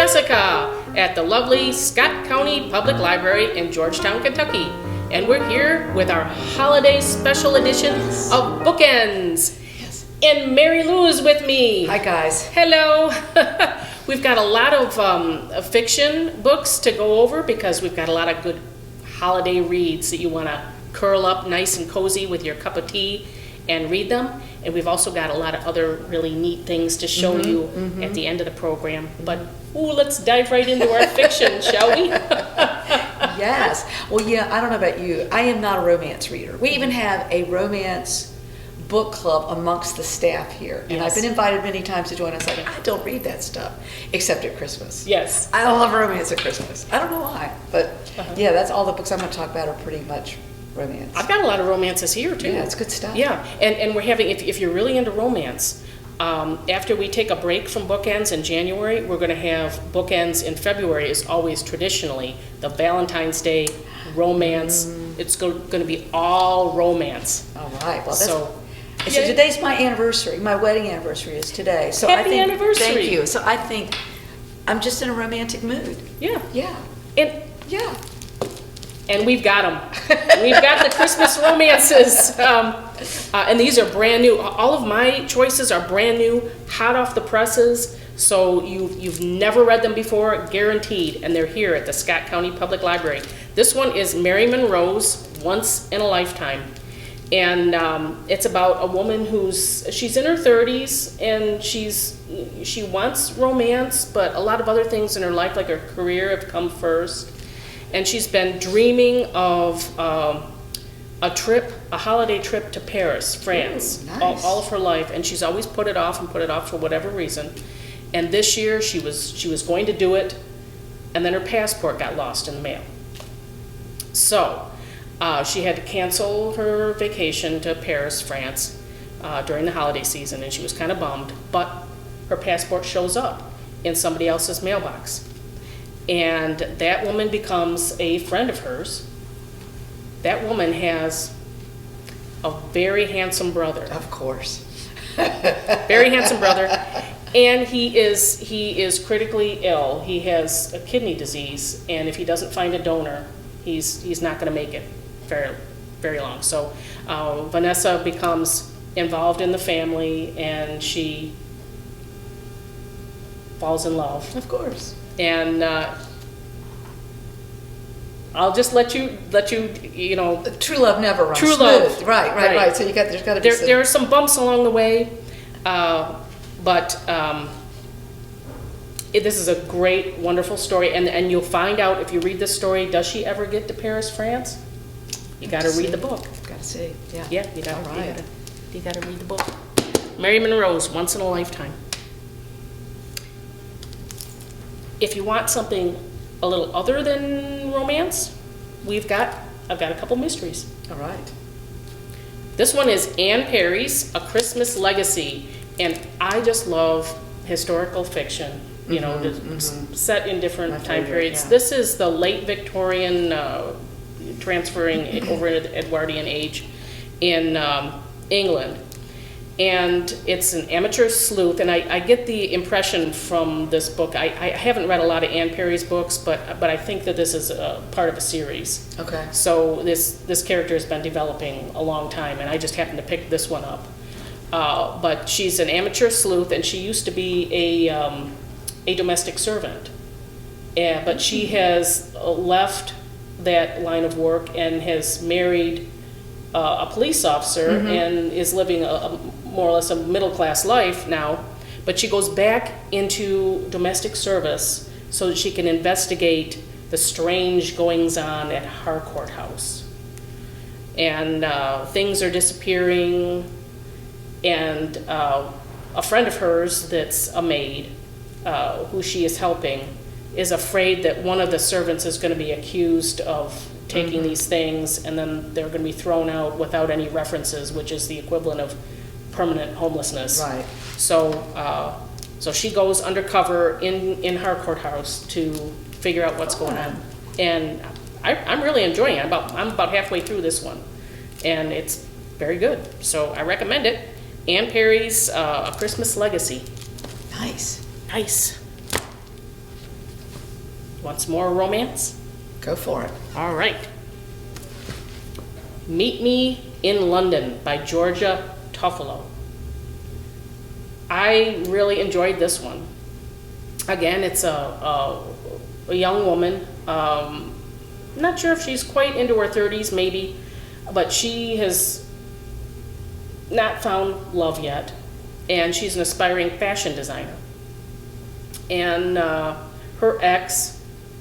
Jessica at the lovely Scott County Public Library in Georgetown, Kentucky. And we're here with our holiday special edition of Bookends. Yes. And Mary Lou is with me. Hi, guys. Hello. We've got a lot of fiction books to go over because we've got a lot of good holiday reads that you want to curl up nice and cozy with your cup of tea and read them. And we've also got a lot of other really neat things to show you at the end of the program. But let's dive right into our fiction, shall we? Yes. Well, yeah, I don't know about you. I am not a romance reader. We even have a romance book club amongst the staff here. And I've been invited many times to join us. Like, I don't read that stuff, except at Christmas. Yes. I love romance at Christmas. I don't know why. But yeah, that's all the books I'm going to talk about are pretty much romance. I've got a lot of romances here, too. Yeah, it's good stuff. Yeah, and we're having, if you're really into romance, after we take a break from Bookends in January, we're going to have Bookends in February is always traditionally the Valentine's Day romance. It's going to be all romance. All right. Well, so today's my anniversary. My wedding anniversary is today. So Happy anniversary. Thank you. So I think I'm just in a romantic mood. Yeah. Yeah. And yeah. And we've got them. We've got the Christmas romances. And these are brand new. All of my choices are brand new, hot off the presses. So you've never read them before, guaranteed. And they're here at the Scott County Public Library. This one is Mary Monroe's Once in a Lifetime. And it's about a woman she's in her 30s and she wants romance, but a lot of other things in her life, like her career, have come first. And she's been dreaming of a holiday trip to Paris, France, Ooh, nice. all of her life. And she's always put it off for whatever reason. And this year she was going to do it, and then her passport got lost in the mail. So she had to cancel her vacation to Paris, France, during the holiday season, and she was kind of bummed. But her passport shows up in somebody else's mailbox. And that woman becomes a friend of hers. That woman has a very handsome brother. Of course. Very handsome brother. And he is critically ill. He has a kidney disease, and if he doesn't find a donor, he's not going to make it very, very long. So Vanessa becomes involved in the family, and she falls in love. Of course. And I'll just let you true love never runs true smooth. love. Right. So there's got to be there are some bumps along the way, but this is a great, wonderful story, and you'll find out if you read this story. Does she ever get to Paris, France? You got to read the book. Got to see. Yeah. Yeah, you got to read the book. Mary Monroe's Once in a Lifetime. If you want something a little other than romance, I've got a couple mysteries. All right. This one is Anne Perry's A Christmas Legacy, and I just love historical fiction, set in different time periods. Yeah. This is the late Victorian, transferring over into the Edwardian age in England. And it's an amateur sleuth, and I get the impression from this book, I haven't read a lot of Anne Perry's books, but I think that this is a part of a series. Okay. So this character has been developing a long time, and I just happened to pick this one up. But she's an amateur sleuth, and she used to be a domestic servant. But she has left that line of work and has married a police officer and is living more or less a middle-class life now, but she goes back into domestic service so that she can investigate the strange goings-on at Harcourt House. And things are disappearing, and a friend of hers that's a maid, who she is helping, is afraid that one of the servants is going to be accused of taking these things, and then they're going to be thrown out without any references, which is the equivalent of permanent homelessness. Right. So she goes undercover in Harcourt House to figure out what's going on. And I'm really enjoying it. I'm about halfway through this one, and it's very good. So I recommend it. Anne Perry's A Christmas Legacy. Nice. Nice. Want some more romance? Go for it. All right. Meet Me in London by Georgia Tuffalo. I really enjoyed this one. Again, it's a young woman. Not sure if she's quite into her 30s, maybe, but she has not found love yet, and she's an aspiring fashion designer. And her ex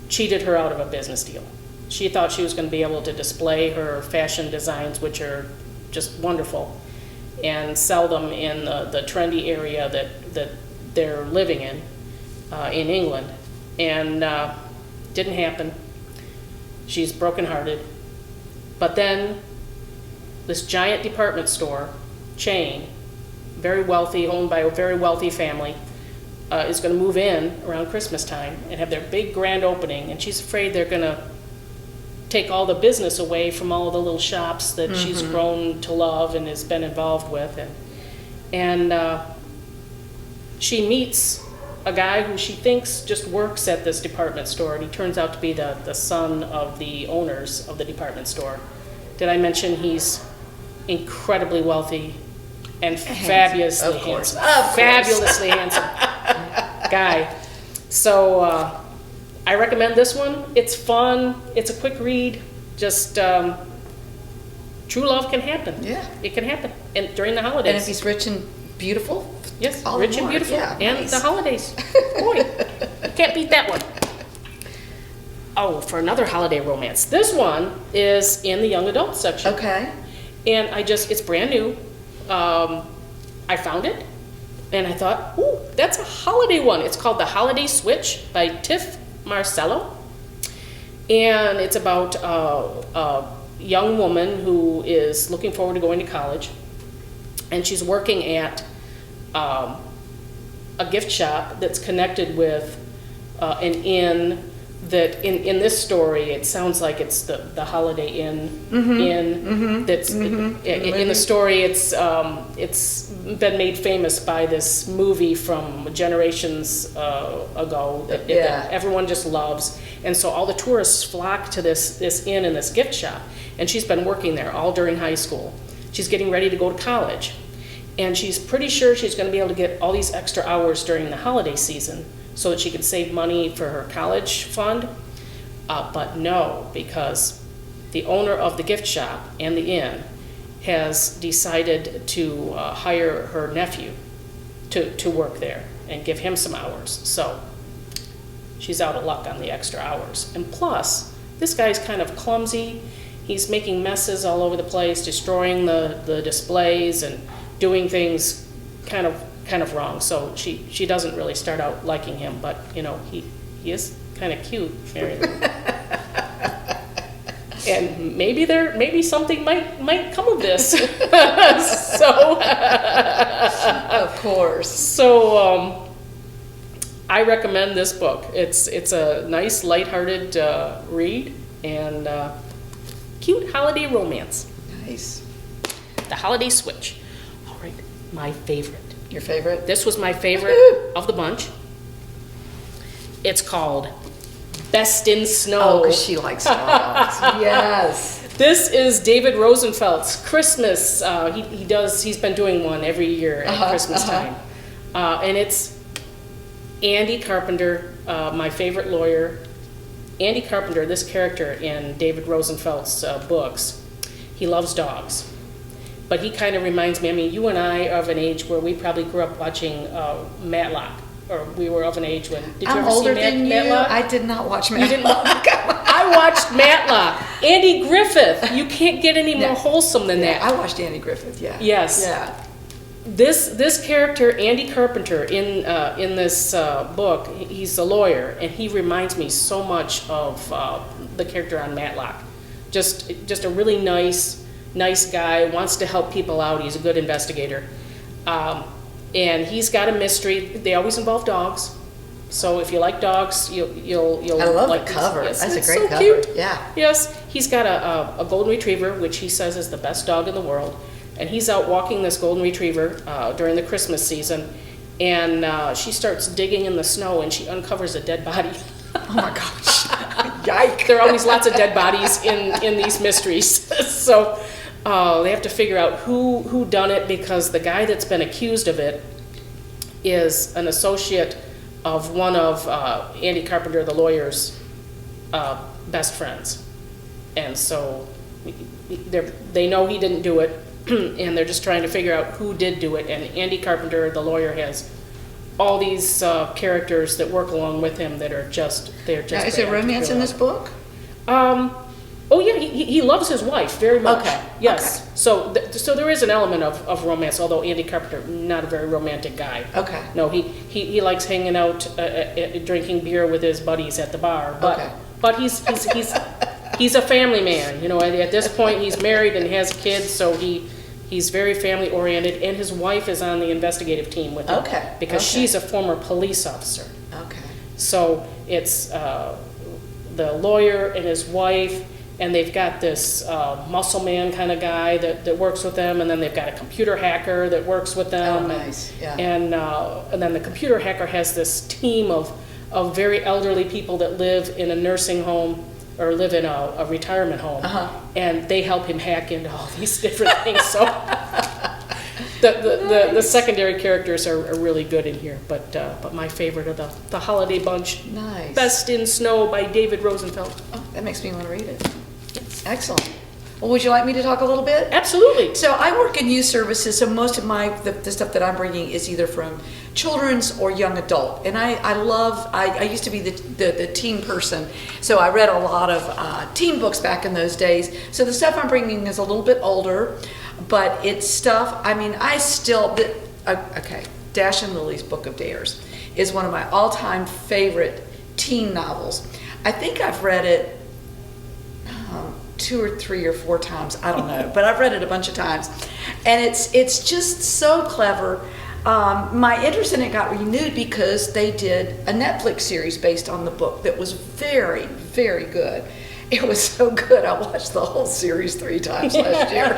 cheated her out of a business deal. She thought she was going to be able to display her fashion designs, which are just wonderful, and sell them in the trendy area that they're living in England. And didn't happen. She's brokenhearted. But then this giant department store chain, very wealthy, owned by a very wealthy family, is going to move in around Christmas time and have their big grand opening, and she's afraid they're going to take all the business away from all of the little shops that she's grown to love and has been involved with. And she meets a guy who she thinks just works at this department store, and he turns out to be the son of the owners of the department store. Did I mention he's incredibly wealthy and fabulously handsome? Fabulously handsome guy. So I recommend this one. It's fun. It's a quick read. Just true love can happen. Yeah. It can happen. And during the holidays. And if he's rich and beautiful? Yes, all rich and more. beautiful. Yeah, and nice. the holidays. Boy, you can't beat that one. Oh, for another holiday romance. This one is in the young adult section. Okay. And it's brand new. I found it, and I thought, ooh, that's a holiday one. It's called The Holiday Switch by Tiff, Marcelo. And it's about a young woman who is looking forward to going to college. And she's working at a gift shop that's connected with an inn that in this story it sounds like it's the Holiday Inn that's in the story it's been made famous by this movie from generations ago that everyone just loves, and so all the tourists flock to this inn and this gift shop, and she's been working there all during high school. She's getting ready to go to college, and she's pretty sure she's going to be able to get all these extra hours during the holiday season so that she can save money for her college fund. But no, because the owner of the gift shop and the inn has decided to hire her nephew to work there and give him some hours. So she's out of luck on the extra hours. And plus, this guy's kind of clumsy. He's making messes all over the place, destroying the displays and doing things kind of wrong. So she doesn't really start out liking him, but he is kind of cute. And maybe something might come of this. So of course. So I recommend this book. It's a nice, lighthearted read and cute holiday romance. Nice. The Holiday Switch. All right, my favorite. Your favorite? This was my favorite of the bunch. It's called Best in Snow. Oh, because she likes dogs. Yes. This is David Rosenfeld's Christmas. He's been doing one every year at Christmas time. And it's Andy Carpenter, my favorite lawyer. Andy Carpenter, this character in David Rosenfeld's books, he loves dogs. But he kind of reminds me, you and I are of an age where we probably grew up watching Matlock. Or we were of an age when... Did you I'm ever older see than Matlock? you. I did not watch Matlock. You didn't? I watched Matlock. Andy Griffith. You can't get any more wholesome than that. I watched Andy Griffith, yeah. Yes. Yeah. This character, Andy Carpenter, in this book, he's a lawyer, and he reminds me so much of the character on Matlock. Just a really nice guy, wants to help people out. He's a good investigator. And he's got a mystery. They always involve dogs. So if you like dogs, you'll I love like the cover. Yes, That's a it's great so cover. Cute. Yeah. Yes, he's got a golden retriever, which he says is the best dog in the world. And he's out walking this golden retriever during the Christmas season, and she starts digging in the snow, and she uncovers a dead body. Oh my gosh. Yike. There are always lots of dead bodies in these mysteries. So they have to figure out who done it, because the guy that's been accused of it is an associate of one of Andy Carpenter, the lawyer's best friends. And so they know he didn't do it, and they're just trying to figure out who did do it. And Andy Carpenter, the lawyer, has all these characters that work along with him that are just Now, is there romance in this book? Oh yeah, he loves his wife very much. Okay. Yes. Okay. So there is an element of romance, although Andy Carpenter, not a very romantic guy. Okay. No, he likes hanging out, drinking beer with his buddies at the bar. But he's a family man. You know, at this point he's married and has kids, so he's very family oriented, and his wife is on the investigative team with him. Okay. Because she's a former police officer. Okay. So it's the lawyer and his wife, and they've got this muscle man kind of guy that works with them, and then they've got a computer hacker that works with them. Oh, nice. Yeah. And then the computer hacker has this team of very elderly people that live in a nursing home or live in a retirement home, and they help him hack into all these different things. So the secondary characters are really good in here, but my favorite are the Holiday Bunch. Nice. Best in Snow by David Rosenfeld. Oh, that makes me want to read it. Excellent. Well, would you like me to talk a little bit? Absolutely. So I work in youth services, so most of the stuff that I'm bringing is either from children's or young adult. And I used to be the teen person, so I read a lot of teen books back in those days. So the stuff I'm bringing is a little bit older, but it's stuff, I mean, okay, Dash and Lily's Book of Dares is one of my all-time favorite teen novels. I think I've read it 2 or 3 or 4 times, I don't know, but I've read it a bunch of times, and it's just so clever. My interest in it got renewed because they did a Netflix series based on the book that was very, very good. It was so good, I watched the whole series 3 times last year.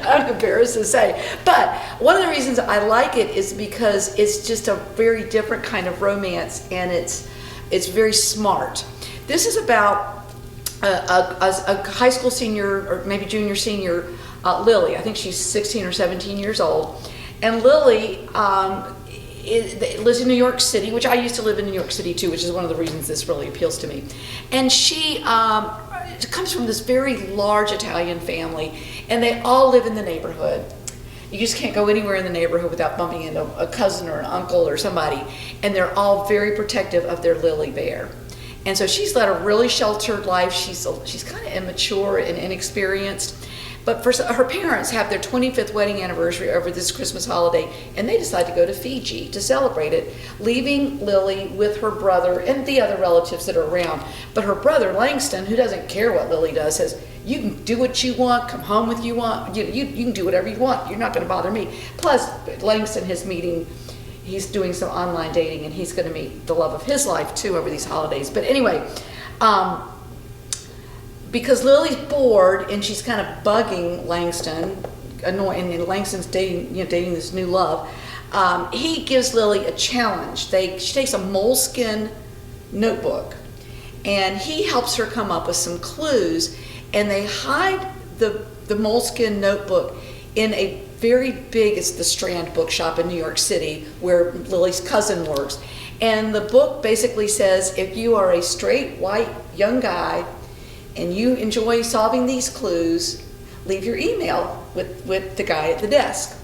I'm embarrassed to say. But one of the reasons I like it is because it's just a very different kind of romance, and it's very smart. This is about a high school senior, or maybe junior senior, Lily. I think she's 16 or 17 years old. And Lily lives in New York City, which I used to live in New York City too, which is one of the reasons this really appeals to me. And she comes from this very large Italian family, and they all live in the neighborhood. You just can't go anywhere in the neighborhood without bumping into a cousin or an uncle or somebody. And they're all very protective of their Lily bear. And so she's led a really sheltered life. She's kind of immature and inexperienced. But her parents have their 25th wedding anniversary over this Christmas holiday, and they decide to go to Fiji to celebrate it, leaving Lily with her brother and the other relatives that are around. But her brother, Langston, who doesn't care what Lily does, says, you can do what you want, come home with you want, you can do whatever you want, you're not going to bother me. Plus, Langston he's doing some online dating, and he's going to meet the love of his life too over these holidays. But anyway, because Lily's bored and she's kind of bugging Langston, annoying, and Langston's dating this new love, he gives Lily a challenge. She takes a Moleskine Notebook, and he helps her come up with some clues, and they hide the Moleskine Notebook in a very big, it's the Strand bookshop in New York City where Lily's cousin works. And the book basically says, if you are a straight, white, young guy and you enjoy solving these clues, leave your email with the guy at the desk.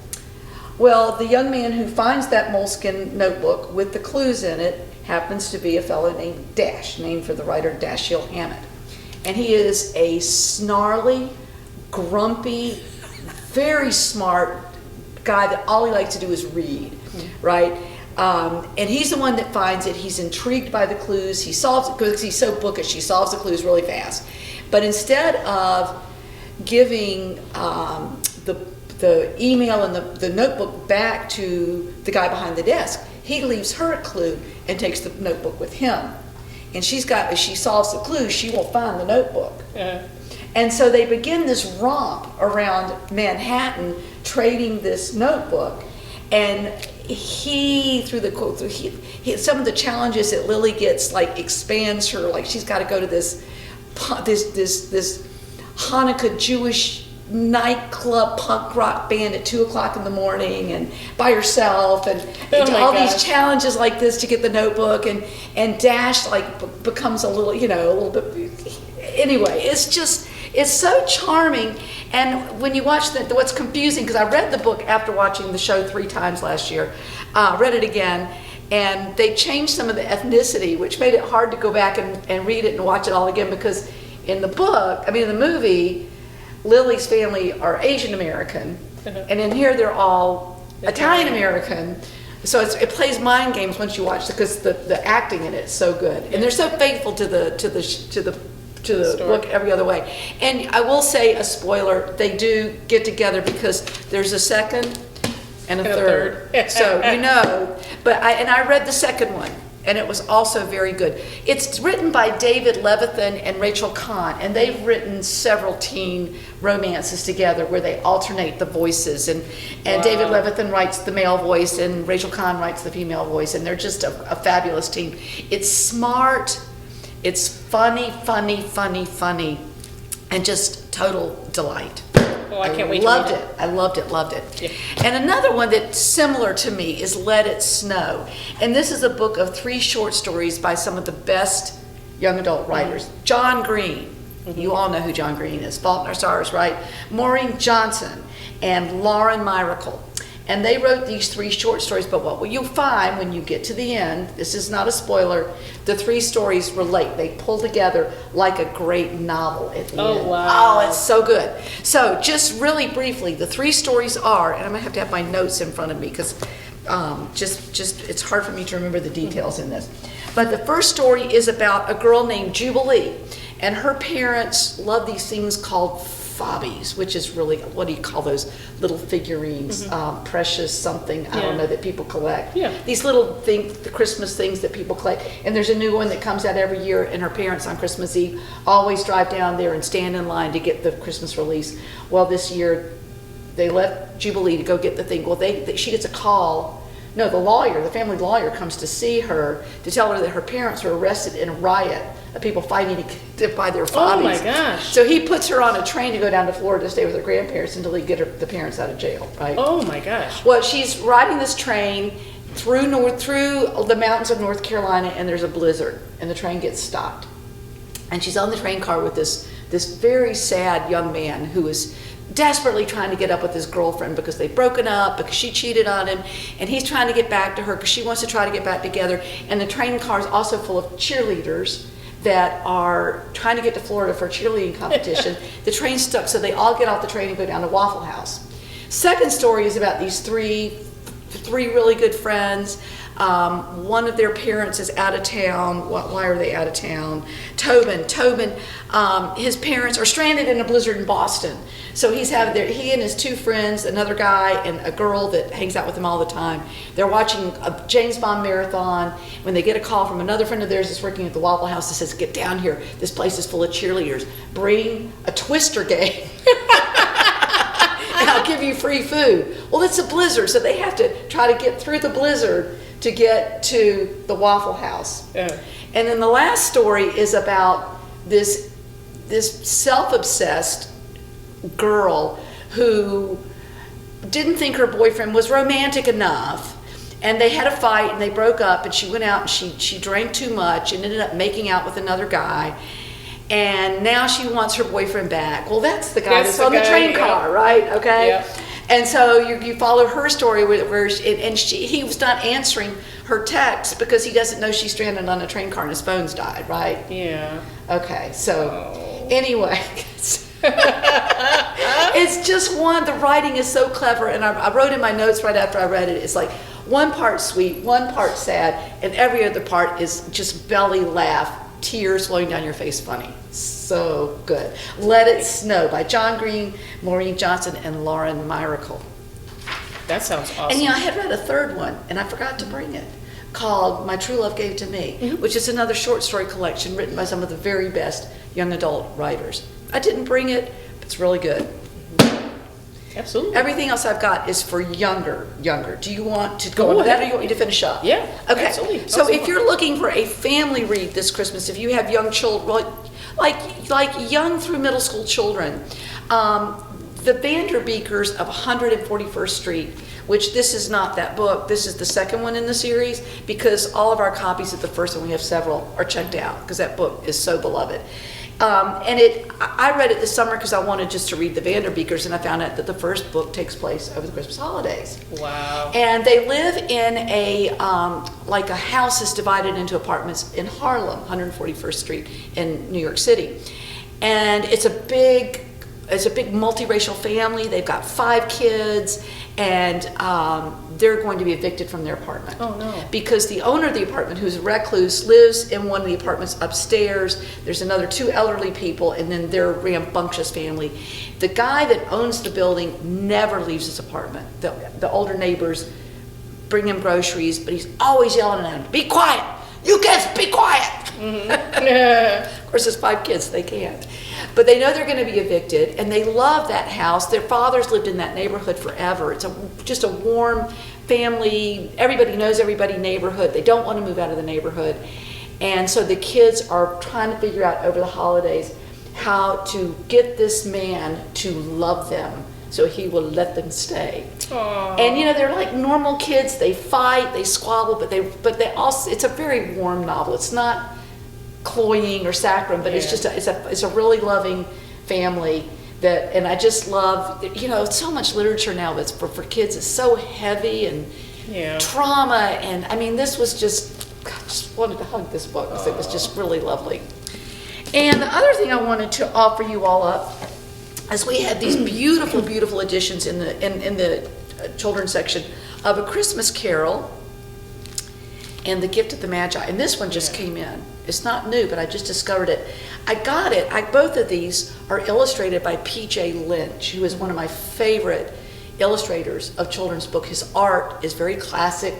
Well, the young man who finds that Moleskine Notebook with the clues in it happens to be a fellow named Dash, named for the writer Dashiell Hammett. And he is a snarly, grumpy, very smart guy that all he likes to do is read, right? And he's the one that finds it. He's intrigued by the clues. He solves it because he's so bookish. He solves the clues really fast. But instead of giving the email and the notebook back to the guy behind the desk, he leaves her a clue and takes the notebook with him. And if she solves the clue, she will find the notebook. Yeah. And so they begin this romp around Manhattan, trading this notebook. And he, through the quote, some of the challenges that Lily gets, like expands her, like she's got to go to this Hanukkah Jewish nightclub punk rock band at 2:00 in the morning and by herself, and all these challenges like this to get the notebook, and Dash like becomes a little, you know, a little bit. Anyway, it's so charming. And when you watch what's confusing, because I read the book after watching the show 3 times last year, read it again, and they changed some of the ethnicity, which made it hard to go back and read it and watch it all again, because in the movie, Lily's family are Asian American, and in here they're all Italian American. So it plays mind games once you watch it, because the acting in it is so good, and they're so faithful to the book every other way. And I will say a spoiler: they do get together, because there's a second and a third. So you know. But I read the second one, and it was also very good. It's written by David Levithan and Rachel Kahn, and they've written several teen romances together where they alternate the voices. And David Levithan writes the male voice, and Rachel Kahn writes the female voice, and they're just a fabulous team. It's smart, it's funny, and just total delight. Oh, I can't wait to read it. I loved it. Yeah. And another one that's similar to me is Let It Snow. And this is a book of 3 short stories by some of the best young adult writers. John Green. You all know who John Green is. Fault in Our Stars, right? Maureen Johnson and Lauren Myracle. And they wrote these 3 short stories, but what will you find when you get to the end, this is not a spoiler, the 3 stories relate. They pull together like a great novel at the end. Wow. Oh, it's so good. So just really briefly, the 3 stories are, and I'm going to have my notes in front of me, because just it's hard for me to remember the details in this. But the first story is about a girl named Jubilee, and her parents love these things called fobbies, which is really, what do you call those little figurines, precious something, I don't know, that people collect. Yeah. These little things, the Christmas things that people collect. And there's a new one that comes out every year, and her parents on Christmas Eve always drive down there and stand in line to get the Christmas release. Well, this year they left Jubilee to go get the thing. Well, she gets a call. No, the family lawyer comes to see her to tell her that her parents were arrested in a riot of people fighting to buy their fobbies. Oh my gosh. So he puts her on a train to go down to Florida to stay with her grandparents until he get the parents out of jail, right? Oh my gosh. Well, she's riding this train through the mountains of North Carolina, and there's a blizzard, and the train gets stopped. And she's on the train car with this very sad young man who is desperately trying to get up with his girlfriend because they've broken up, because she cheated on him, and he's trying to get back to her because she wants to try to get back together. And the train car is also full of cheerleaders that are trying to get to Florida for a cheerleading competition. The train's stuck, so they all get off the train and go down to Waffle House. Second story is about these three really good friends. One of their parents is out of town. Why are they out of town? Tobin, his parents are stranded in a blizzard in Boston. So he and his 2 friends, another guy and a girl that hangs out with him all the time. They're watching a James Bond marathon when they get a call from another friend of theirs that's working at the Waffle House that says, "Get down here. This place is full of cheerleaders. Bring a Twister game." And I'll give you free food. Well, it's a blizzard, so they have to try to get through the blizzard to get to the Waffle House. Yeah. And then the last story is about this self-obsessed girl who didn't think her boyfriend was romantic enough, and they had a fight and they broke up, and she went out and she drank too much and ended up making out with another guy. And now she wants her boyfriend back. Well, that's the guy that's on the train car, right? Okay. Yeah. And so you follow her story where he was not answering her texts because he doesn't know she's stranded on a train car and his phone's died, right? Yeah. Okay. So anyway, it's just the writing is so clever, and I wrote in my notes right after I read it. It's like one part sweet, one part sad, and every other part is just belly laugh. Tears flowing down your face funny. So good. Let It Snow by John Green, Maureen Johnson, and Lauren Myracle. That sounds awesome. And I had read a third one, and I forgot to bring it, called My True Love Gave to Me, which is another short story collection written by some of the very best young adult writers. I didn't bring it, but it's really good. Absolutely. Everything else I've got is for younger. Do you want to go into that, or you want me to finish up? Yeah, okay. Absolutely. So if you're looking for a family read this Christmas, if you have young children, like young through middle school children, the Vanderbeekers of 141st Street, which this is not that book, this is the second one in the series, because all of our copies of the first one, we have several, are checked out, because that book is so beloved. I read it this summer because I wanted just to read the Vanderbeekers, and I found out that the first book takes place over the Christmas holidays. Wow. And they live in a house is divided into apartments in Harlem, 141st Street in New York City. And it's a big multiracial family. They've got 5 kids, and they're going to be evicted from their apartment. Oh, no. Because the owner of the apartment, who's a recluse, lives in one of the apartments upstairs. There's another 2 elderly people, and then their rambunctious family. The guy that owns the building never leaves his apartment. The older neighbors bring him groceries, but he's always yelling at them, "Be quiet! You kids, be quiet!" Mm-hmm. Of course, there's 5 kids, they can't. But they know they're going to be evicted, and they love that house. Their fathers lived in that neighborhood forever. It's just a warm family, everybody knows everybody neighborhood. They don't want to move out of the neighborhood. And so the kids are trying to figure out over the holidays how to get this man to love them so he will let them stay. Aww. And they're like normal kids. They fight, they squabble, but they also, it's a very warm novel. It's not cloying or saccharine, but it's just it's a really loving family and I just love, so much literature now that's for kids is so heavy and trauma, and I mean this was just, I just wanted to hug this book because it was just really lovely. And the other thing I wanted to offer you all up is we had these beautiful editions in the children's section of A Christmas Carol and The Gift of the Magi, and this one just came in. It's not new, but I just discovered it. I got it. Both of these are illustrated by P.J. Lynch, who is one of my favorite illustrators of children's book. His art is very classic,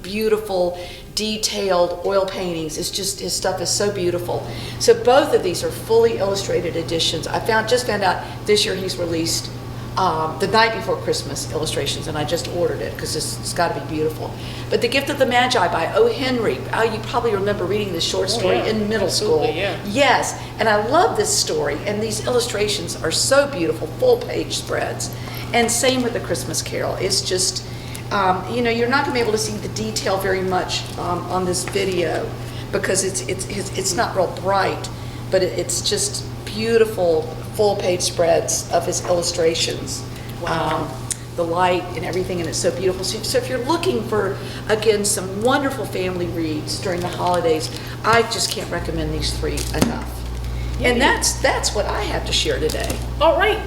beautiful, detailed oil paintings. It's just, his stuff is so beautiful. So both of these are fully illustrated editions. I just found out this year he's released the night before Christmas illustrations, and I just ordered it because it's got to be beautiful. But The Gift of the Magi by O. Henry. You probably remember reading this short story in middle school. Yeah. Yes, and I love this story, and these illustrations are so beautiful, full page spreads. And same with The Christmas Carol. It's just, you're not going to be able to see the detail very much on this video because it's not real bright, but it's just beautiful full page spreads of his illustrations. Wow. The light and everything, and it's so beautiful. So if you're looking for, again, some wonderful family reads during the holidays, I just can't recommend these 3 enough. Yeah. And that's what I have to share today. All right.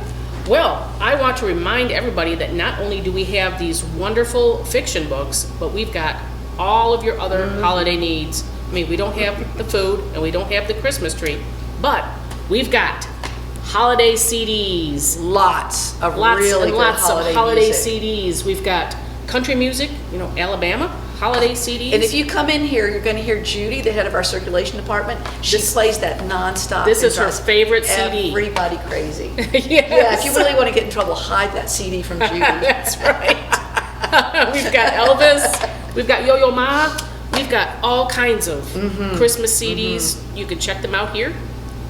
Well, I want to remind everybody that not only do we have these wonderful fiction books, but we've got all of your other holiday needs. I mean, we don't have the food and we don't have the Christmas tree, but we've got holiday CDs. Lots of holiday music. CDs. We've got country music, Alabama, holiday CDs. And if you come in here, you're going to hear Judy, the head of our circulation department. She plays that nonstop. This is her favorite CD. Everybody crazy. Yes. Yeah, if you really want to get in trouble, hide that CD from Judy. That's right. We've got Elvis. We've got Yo-Yo Ma. We've got all kinds of Christmas CDs. You can check them out here.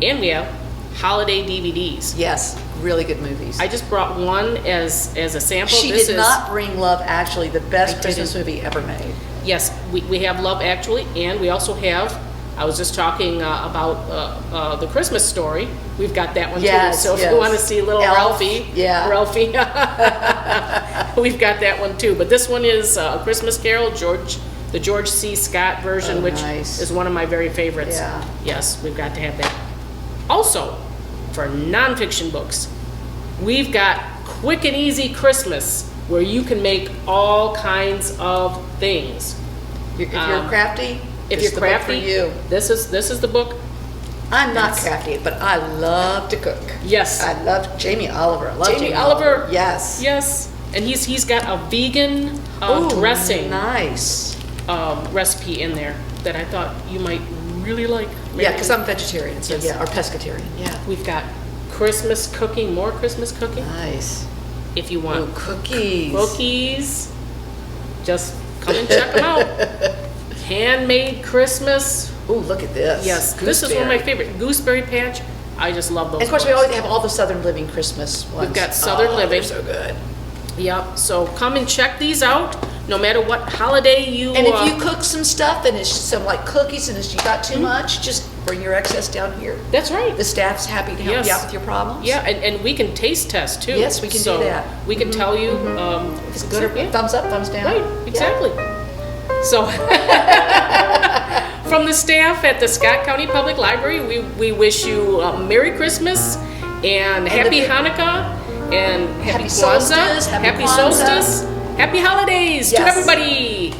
And we have holiday DVDs. Yes, really good movies. I just brought one as a sample. She did not bring Love Actually, the best Christmas movie ever made. Yes, we have Love Actually, and we also have, I was just talking about the Christmas Story. We've got that one too. So if you want to see little Ralphie, Ralphie, we've got that one too. But this one is A Christmas Carol, the George C. Scott version, which is one of my very favorites. Yeah. Yes, we've got to have that. Also, for nonfiction books, we've got Quick and Easy Christmas, where you can make all kinds of things. If you're crafty, if you're crafty, for you. This is the book. I'm not crafty, but I love to cook. Yes, I love Jamie Oliver. I love Jamie Oliver. Yes, yes, and he's got a vegan dressing recipe in there that I thought you might really like. Yeah, because I'm vegetarian, so or pescatarian. Yeah. We've got Christmas cooking, more Christmas cooking. Nice. if you want Ooh, cookies. cookies, just come and check them out. Handmade Christmas. Ooh, look at this. Yes, this is one of my favorite. Gooseberry Patch. I just love those. And of course, we books. always have all the Southern Living Christmas ones. We've got Southern Living. They're so good. Yep. So come and check these out. No matter what holiday you. And if you cook some stuff and it's some like cookies and you got too much, just bring your excess down here. That's right. The staff's happy to help you out with your problems. Yeah, and we can taste test too. Yes, we can do that. We can tell you If it's good or thumbs up, thumbs down. Right, exactly. So, from the staff at the Scott County Public Library, we wish you a Merry Christmas and Happy Hanukkah and Happy Kwanzaa, Solstice, Happy Kwanzaa. Solstice, Happy Holidays to Yes. everybody.